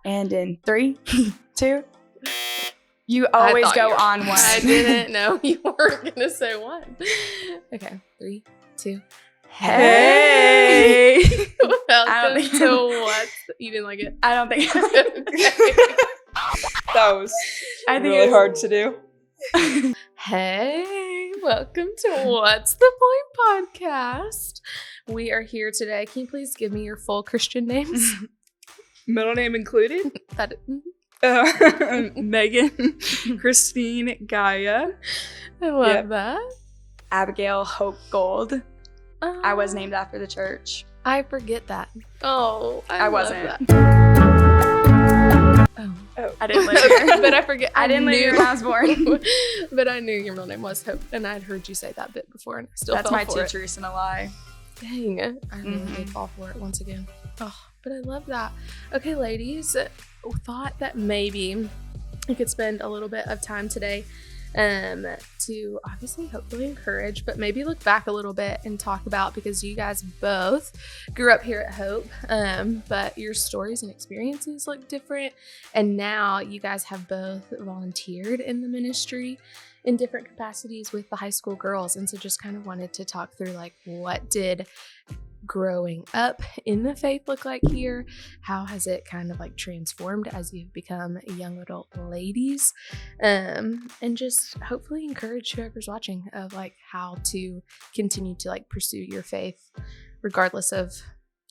And in 3, 2, you always go on 1. I didn't know you weren't going to say 1. Okay, 3, 2. Hey! Welcome to what? You didn't like it? I don't think That was really hard to do. Hey, welcome to What's the Point podcast. We are here today. Can you please give me your full Christian names? Middle name included. That Megan, Christine, Gaia. I love that. Abigail Hope Gold. Oh, I was named after the church. I forget that. Oh, I love wasn't. that. Oh. I didn't live here. But I forget. I didn't live here when I was born. But I knew your middle name was Hope, and I'd heard you say that bit before, and I still That's fell my for 2 truths and a lie. Dang, I really did fall for it once again. Oh, but I love that. Okay, ladies, thought that maybe we could spend a little bit of time today to obviously hopefully encourage, but maybe look back a little bit and talk about, because you guys both grew up here at Hope, but your stories and experiences look different, and now you guys have both volunteered in the ministry in different capacities with the high school girls. And so just kind of wanted to talk through, like, what did growing up in the faith look like here? How has it kind of like transformed as you've become young adult ladies? And just hopefully encourage whoever's watching of like how to continue to like pursue your faith regardless of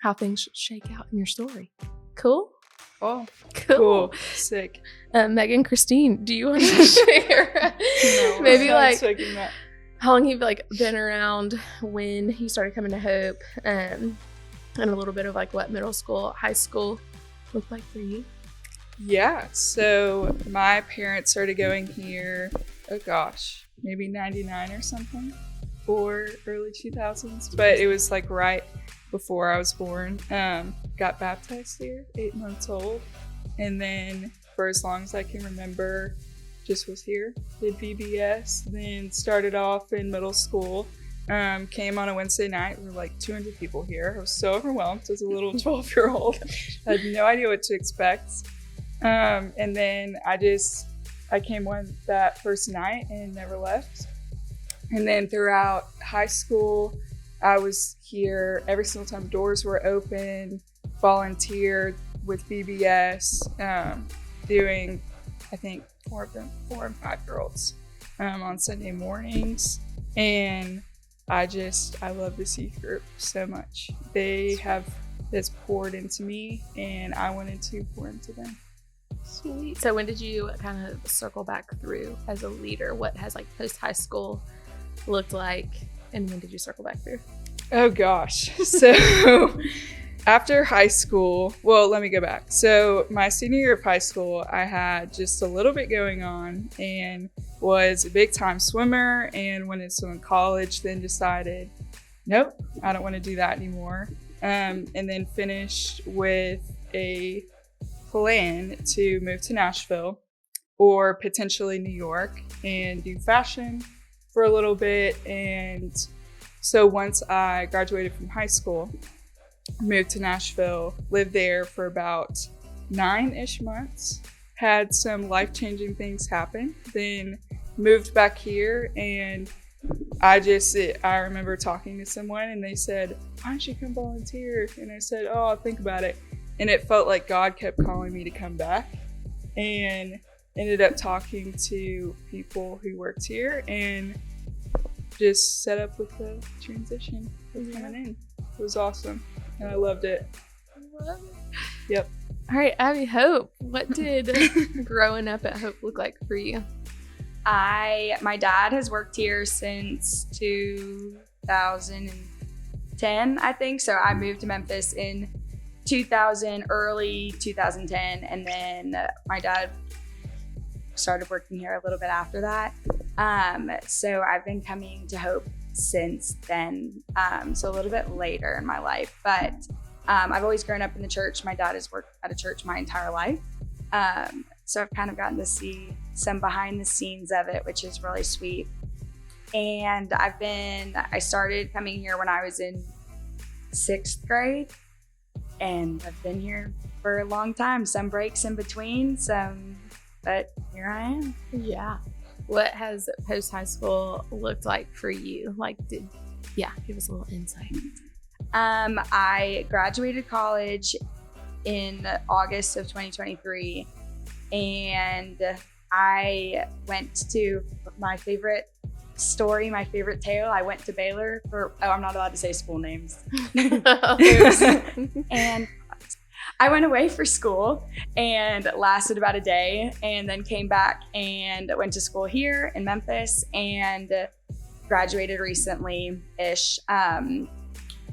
how things shake out in your story. Cool? Oh, Cool. Sick. Megan, Christine, do you want to share No, maybe I'm not like expecting that. how long you've like been around when you started coming to Hope, and a little bit of like what middle school, high school looked like for you? Yeah, so my parents started going here, maybe 99 or something, or early 2000s, but it was like right before I was born. Got baptized here, 8 months old, and then for as long as I can remember, just was here, did VBS, then started off in middle school. Came on a Wednesday night. We were like 200 people here. I was so overwhelmed as a little 12-year-old. I had no idea what to expect. And then I came that first night and never left. And then throughout high school, I was here every single time doors were open, volunteered with VBS, doing, I think, 4 of them, 4 and 5-year-olds on Sunday mornings. And I love this youth group so much. They have this poured into me, and I wanted to pour into them. Sweet. So when did you kind of circle back through as a leader? What has like post-high school looked like, and when did you circle back through? Oh gosh. So after high school, well, let me go back. So my senior year of high school, I had just a little bit going on and was a big time swimmer, and wanted to swim in college, then decided, nope, I don't want to do that anymore. And then finished with a plan to move to Nashville or potentially New York and do fashion for a little bit. And so once I graduated from high school, moved to Nashville, lived there for about 9-ish months, had some life-changing things happen, then moved back here. And I remember talking to someone and they said, why don't you come volunteer? And I said, oh, I'll think about it. And it felt like God kept calling me to come back, and ended up talking to people who worked here and just set up with the transition of coming in. It was awesome. And I loved it. I love it. Yep. All right, Abby, Hope, what did growing up at Hope look like for you? My dad has worked here since 2010, I think. So I moved to Memphis in early 2010, and then my dad started working here a little bit after that. So I've been coming to Hope since then, so a little bit later in my life. But I've always grown up in the church. My dad has worked at a church my entire life. So I've kind of gotten to see some behind the scenes of it, which is really sweet. And I started coming here when I was in 6th grade, and I've been here for a long time. Some breaks in between, but here I am. Yeah. What has post-high school looked like for you? Like, give us a little insight. I graduated college in August of 2023, and I went to my favorite story, my favorite tale. I went to Baylor I'm not allowed to say school names. And I went away for school and lasted about a day, and then came back and went to school here in Memphis and graduated recently-ish.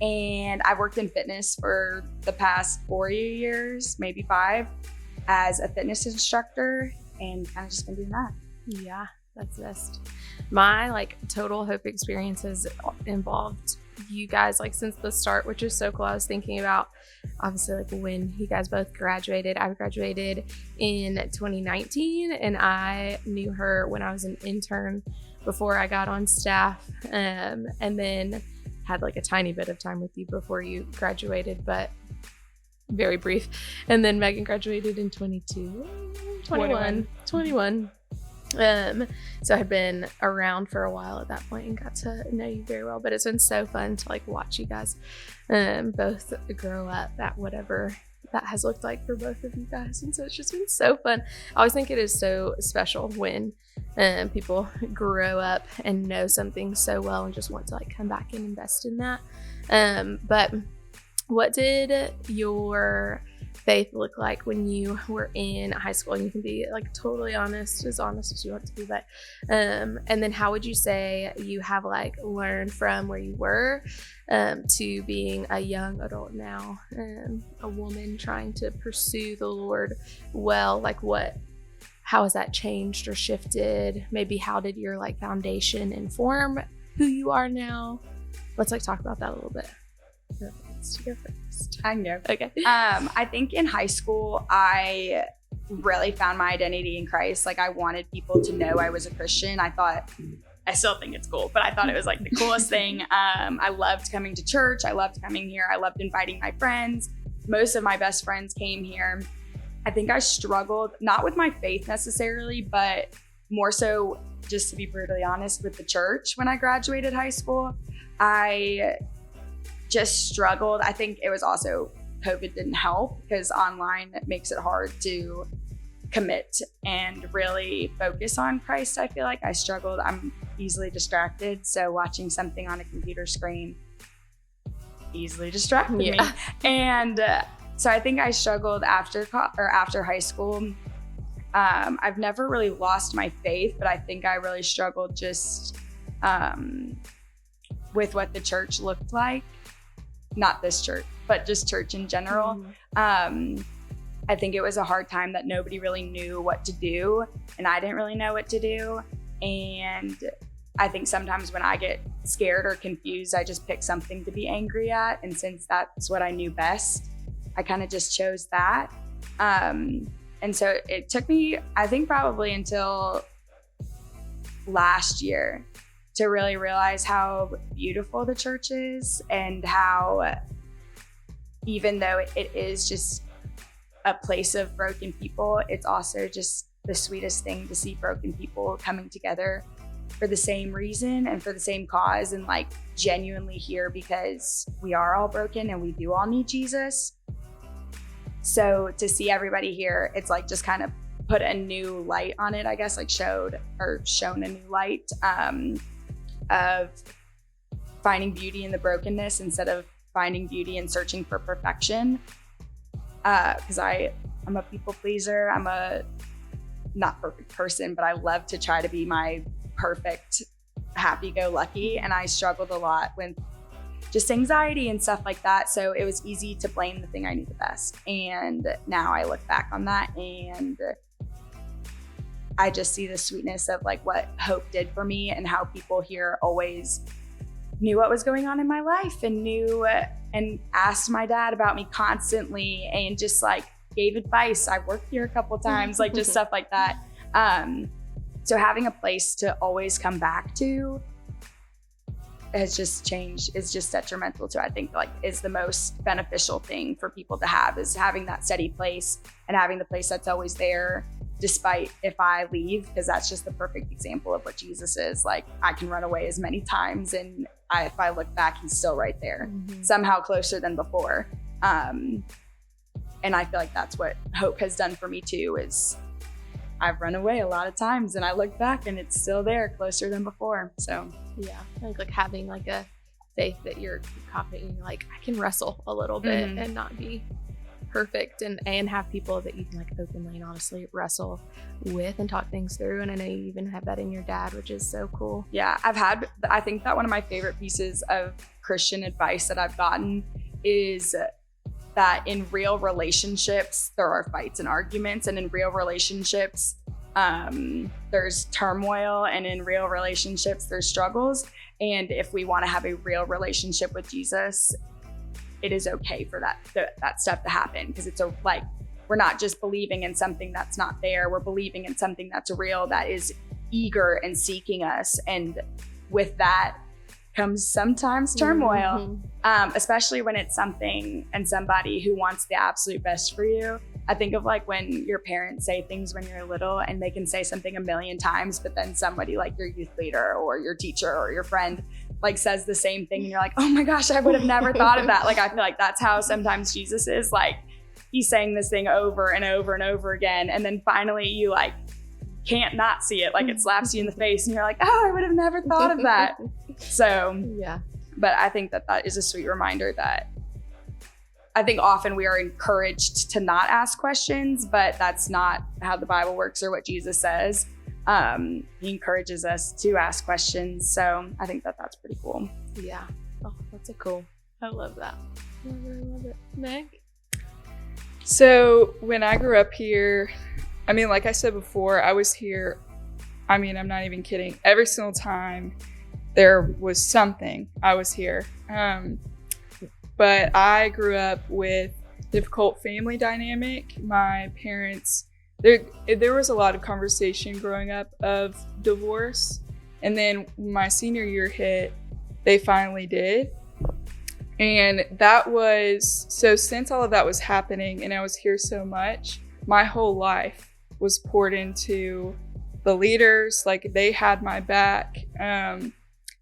And I've worked in fitness for the past 4 years, maybe 5, as a fitness instructor, and kind of just been doing that. Yeah, that's the best. My total Hope experience has involved you guys since the start, which is so cool. I was thinking about obviously when you guys both graduated. I graduated in 2019, and I knew her when I was an intern before I got on staff, and then had a tiny bit of time with you before you graduated, but very brief. And then Megan graduated in 21. So I had been around for a while at that point and got to know you very well, but it's been so fun to watch you guys both grow up at whatever that has looked like for both of you guys. And so it's just been so fun. I always think it is so special when people grow up and know something so well and just want to come back and invest in that. But what did your faith look like when you were in high school? And you can be totally honest as you want to be, but and then how would you say you have learned from where you were to being a young adult now, a woman trying to pursue the Lord well? How has that changed or shifted? Maybe how did your foundation inform who you are now? Let's talk about that a little bit. Let's go first. I can go. Okay. I think in high school, I really found my identity in Christ. I wanted people to know I was a Christian. I still think it's cool, but I thought it was the coolest thing. I loved coming to church. I loved coming here. I loved inviting my friends. Most of my best friends came here. I think I struggled, not with my faith necessarily, but more so, just to be brutally honest, with the church when I graduated high school. I just struggled. I think it was also COVID didn't help because online makes it hard to commit and really focus on Christ. I feel like I struggled. I'm easily distracted. So watching something on a computer screen easily distracted me. And so I think I struggled after high school. I've never really lost my faith, but I think I really struggled just with what the church looked like. Not this church, but just church in general. I think it was a hard time that nobody really knew what to do, and I didn't really know what to do. And I think sometimes when I get scared or confused, I just pick something to be angry at. And since that's what I knew best, I kind of just chose that. And so it took me, I think probably until last year to really realize how beautiful the church is, and how even though it is just a place of broken people, it's also just the sweetest thing to see broken people coming together for the same reason and for the same cause, and genuinely here because we are all broken and we do all need Jesus. So to see everybody here, it's just kind of put a new light on it, I guess, shown a new light of finding beauty in the brokenness instead of finding beauty and searching for perfection. Because I'm a people pleaser. I'm a not perfect person, but I love to try to be my perfect happy-go-lucky, and I struggled a lot with just anxiety and stuff like that. So it was easy to blame the thing I knew the best. And now I look back on that and I just see the sweetness of what Hope did for me, and how people here always knew what was going on in my life and knew and asked my dad about me constantly, and just gave advice. I worked here a couple times, just stuff like that. So having a place to always come back to has just changed is just detrimental to, I think, like, is the most beneficial thing for people to have, is having that steady place and having the place that's always there despite if I leave, because that's just the perfect example of what Jesus is. Like, I can run away as many times and if I look back, he's still right there, somehow closer than before. And I feel like that's what hope has done for me too, is I've run away a lot of times and I look back and it's still there, closer than before. So yeah, I think like having like a faith that you're confident, you're like, I can wrestle a little bit and not be perfect, and have people that you can like openly and honestly wrestle with and talk things through. And I know you even have that in your dad, which is so cool. Yeah, I think that one of my favorite pieces of Christian advice that I've gotten is that in real relationships, there are fights and arguments, and in real relationships, there's turmoil, and in real relationships, there's struggles. And if we want to have a real relationship with Jesus, it is okay for that stuff to happen, because it's like, we're not just believing in something that's not there. We're believing in something that's real, that is eager and seeking us. And with that comes sometimes turmoil, especially when it's something and somebody who wants the absolute best for you. I think of like when your parents say things when you're little, and they can say something a million times, but then somebody like your youth leader or your teacher or your friend like says the same thing, and you're like, oh my gosh, I would have never thought of that. Like, I feel like that's how sometimes Jesus is. Like, he's saying this thing over and over and over again, and then finally you like can't not see it. Like, it slaps you in the face and you're like, oh, I would have never thought of that. So yeah, but I think that is a sweet reminder that I think often we are encouraged to not ask questions, but that's not how the Bible works or what Jesus says. He encourages us to ask questions. So I think that's pretty cool. Yeah. Oh, that's cool. I love that. I really love it. Meg? So when I grew up here, I mean, like I said before, I was here, I mean, I'm not even kidding, every single time there was something, I was here. But I grew up with difficult family dynamic. My parents, there was a lot of conversation growing up of divorce. And then when my senior year hit, they finally did. And that was, so since all of that was happening and I was here so much, my whole life was poured into the leaders. Like, they had my back.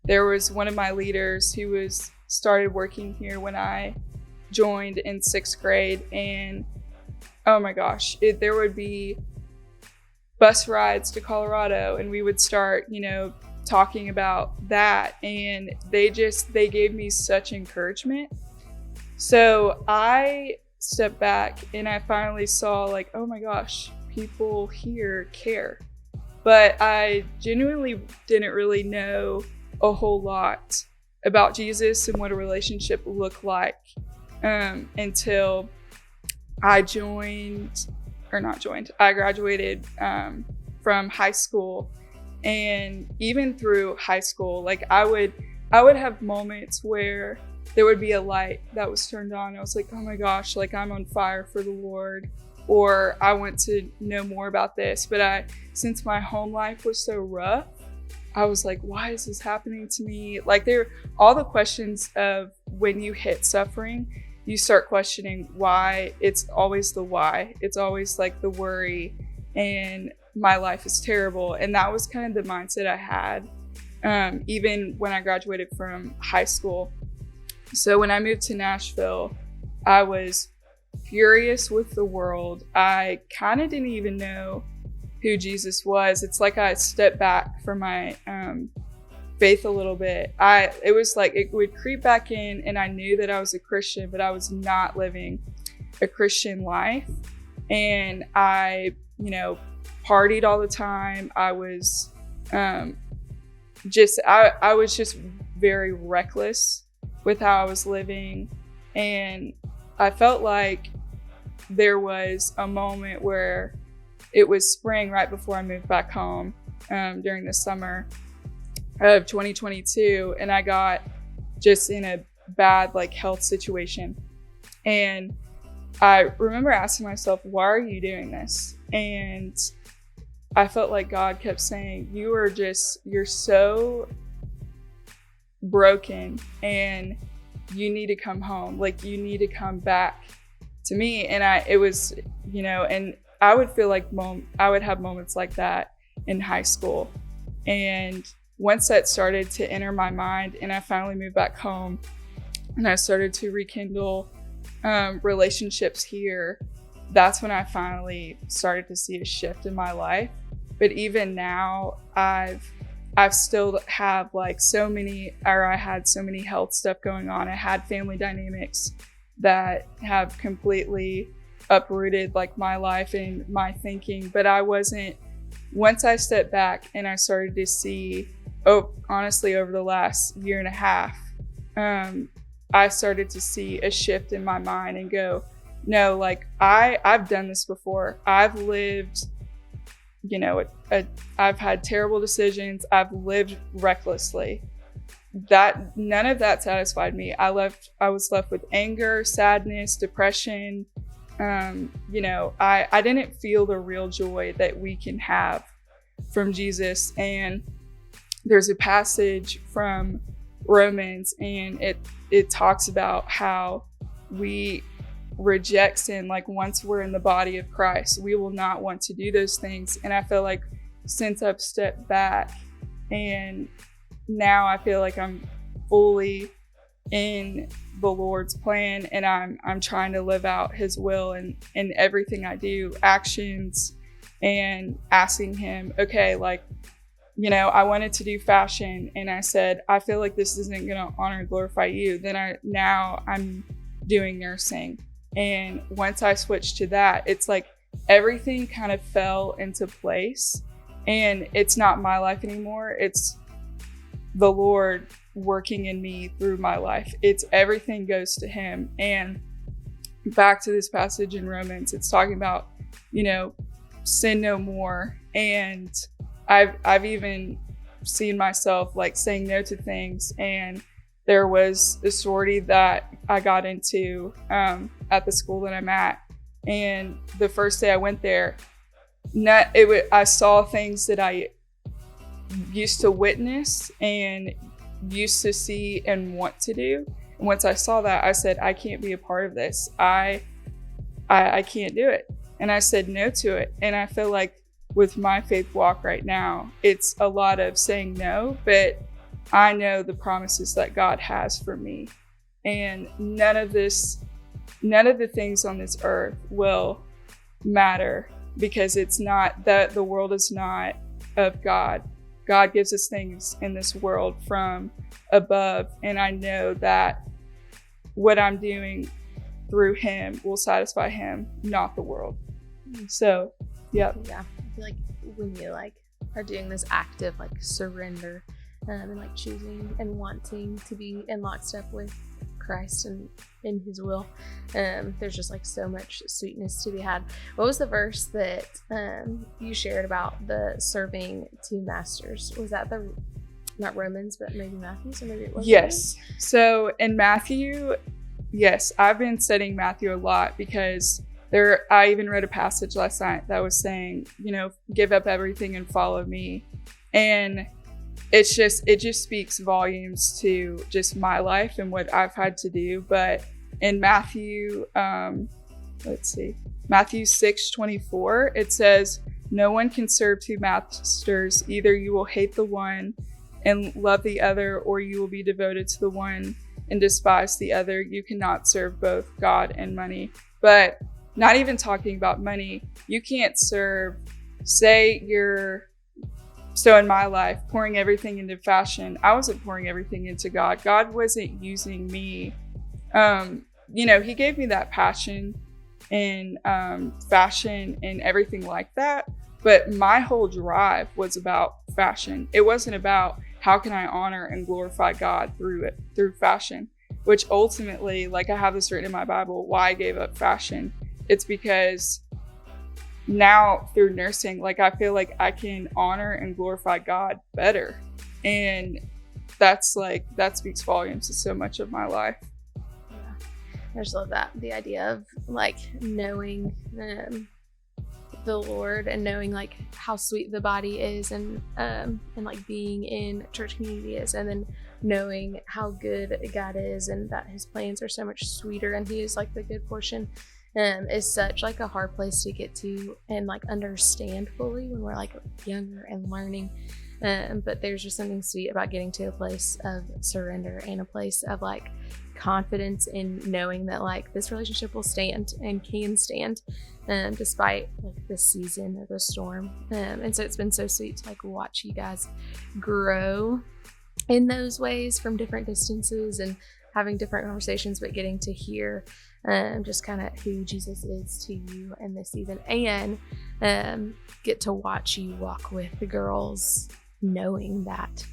There was one of my leaders who started working here when I joined in 6th grade, and oh my gosh, there would be bus rides to Colorado, and we would start, talking about that, and they gave me such encouragement. So I stepped back and I finally saw, like, oh my gosh, people here care. But I genuinely didn't really know a whole lot about Jesus and what a relationship looked like until I graduated from high school. And even through high school, like, I would have moments where there would be a light that was turned on. I was like, oh my gosh, like, I'm on fire for the Lord, or I want to know more about this. But since my home life was so rough, I was like, why is this happening to me? Like, all the questions of when you hit suffering, you start questioning why. It's always the why. It's always like the worry, and my life is terrible. And that was kind of the mindset I had, even when I graduated from high school. So when I moved to Nashville, I was furious with the world. I kind of didn't even know who Jesus was. It's like I stepped back from my faith a little bit. It was like it would creep back in, and I knew that I was a Christian, but I was not living a Christian life. And I, partied all the time. I was I was just very reckless with how I was living. And I felt like there was a moment where it was spring right before I moved back home during the summer of 2022. And I got just in a bad health situation. And I remember asking myself, why are you doing this? And I felt like God kept saying, you're so broken and you need to come home. Like, you need to come back to me. And it was, and I would feel like I would have moments like that in high school. And once that started to enter my mind and I finally moved back home and I started to rekindle relationships here, that's when I finally started to see a shift in my life. But even now, I've still have like I had so many health stuff going on. I had family dynamics that have completely uprooted like my life and my thinking. But once I stepped back and I started to see, honestly, over the last year and a half, I started to see a shift in my mind and go, no, like I've done this before. I've lived, I've had terrible decisions. I've lived recklessly. None of that satisfied me. I was left with anger, sadness, depression. I didn't feel the real joy that we can have from Jesus. And there's a passage from Romans, and it talks about how we reject sin. Like, once we're in the body of Christ, we will not want to do those things. And I feel like since I've stepped back and now I feel like I'm fully in the Lord's plan and I'm trying to live out his will in everything I do, actions, and asking him, okay, like, I wanted to do fashion and I said, I feel like this isn't going to honor and glorify you. Then now I'm doing nursing. And once I switched to that, it's like everything kind of fell into place, and it's not my life anymore. It's the Lord working in me through my life. It's everything goes to him. And back to this passage in Romans, it's talking about, sin no more. And I've even seen myself like saying no to things. And there was a sorority that I got into at the school that I'm at. And the first day I went there, I saw things that I used to witness and used to see and want to do. And once I saw that, I said, I can't be a part of this. I can't do it. And I said no to it. And I feel like with my faith walk right now, it's a lot of saying no, but I know the promises that God has for me. And none of the things on this earth will matter, because it's not that the world is not of God. God gives us things in this world from above. And I know that what I'm doing through him will satisfy him, not the world. So, yeah. Yeah. I feel like when you are doing this active surrender and choosing and wanting to be in lockstep with Christ and in his will, there's just so much sweetness to be had. What was the verse that you shared about the serving two masters? Was that not Romans, but maybe Matthew's, or maybe it was? Yes. So in Matthew, yes, I've been studying Matthew a lot, because I even read a passage last night that was saying, give up everything and follow me. And it just speaks volumes to just my life and what I've had to do. But in Matthew, Matthew 6:24, it says, no one can serve two masters. Either you will hate the one and love the other, or you will be devoted to the one and despise the other. You cannot serve both God and money. But not even talking about money, you can't serve, so in my life, pouring everything into fashion, I wasn't pouring everything into God. God wasn't using me. He gave me that passion in fashion and everything like that. But my whole drive was about fashion. It wasn't about how can I honor and glorify God through fashion, which ultimately, I have this written in my Bible, why I gave up fashion. It's because now through nursing, I feel like I can honor and glorify God better. And that speaks volumes to so much of my life. Yeah. I just love that. The idea of knowing the Lord and knowing how sweet the body is and being in church community is, and then knowing how good God is and that his plans are so much sweeter and he is like the good portion, is such like a hard place to get to and like understand fully when we're like younger and learning. But there's just something sweet about getting to a place of surrender and a place of like confidence in knowing that like this relationship will stand and can stand despite like the season or the storm. And so it's been so sweet to like watch you guys grow in those ways from different distances and having different conversations, but getting to hear just kind of who Jesus is to you in this season, and get to watch you walk with the girls, knowing that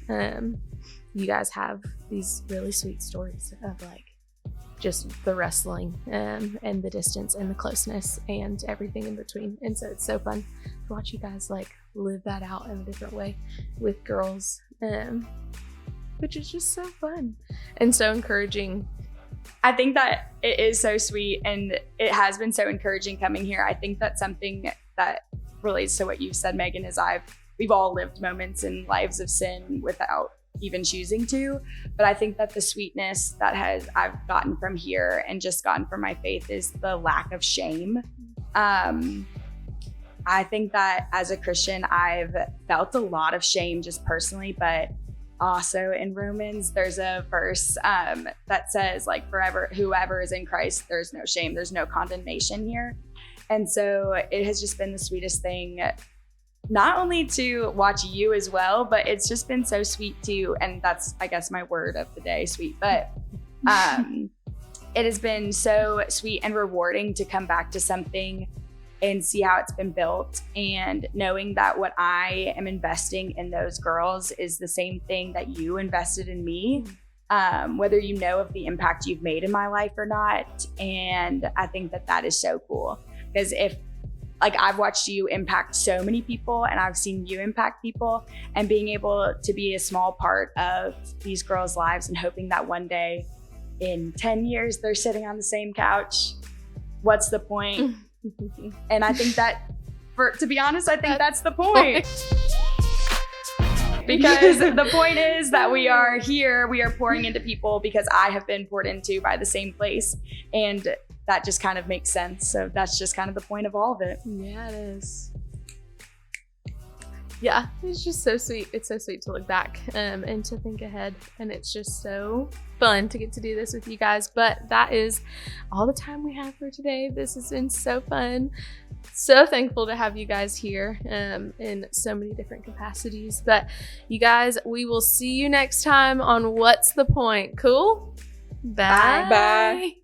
you guys have these really sweet stories of like just the wrestling and the distance and the closeness and everything in between. And so it's so fun to watch you guys like live that out in a different way with girls, which is just so fun and so encouraging. I think that it is so sweet and it has been so encouraging coming here. I think that's something that relates to what you've said, Megan, is we've all lived moments in lives of sin without even choosing to. But I think that the sweetness that I've gotten from here and just gotten from my faith is the lack of shame. I think that as a Christian, I've felt a lot of shame just personally, but also in Romans, there's a verse that says like forever, whoever is in Christ, there's no shame, there's no condemnation here. And so it has just been the sweetest thing, not only to watch you as well, but it's just been so sweet too. And that's, I guess, my word of the day, sweet. But it has been so sweet and rewarding to come back to something and see how it's been built, and knowing that what I am investing in those girls is the same thing that you invested in me, whether you know of the impact you've made in my life or not. And I think that that is so cool, because if like I've watched you impact so many people and I've seen you impact people, and being able to be a small part of these girls' lives and hoping that one day in 10 years they're sitting on the same couch, what's the point? And I think that, to be honest, I think that's the point. Because the point is that we are here, we are pouring into people because I have been poured into by the same place. And that just kind of makes sense. So that's just kind of the point of all of it. Yeah, it is. Yeah, it's just so sweet. It's so sweet to look back and to think ahead. And it's just so fun to get to do this with you guys. But that is all the time we have for today. This has been so fun. So thankful to have you guys here in so many different capacities. But you guys, we will see you next time on What's the Point? Cool? Bye. Bye.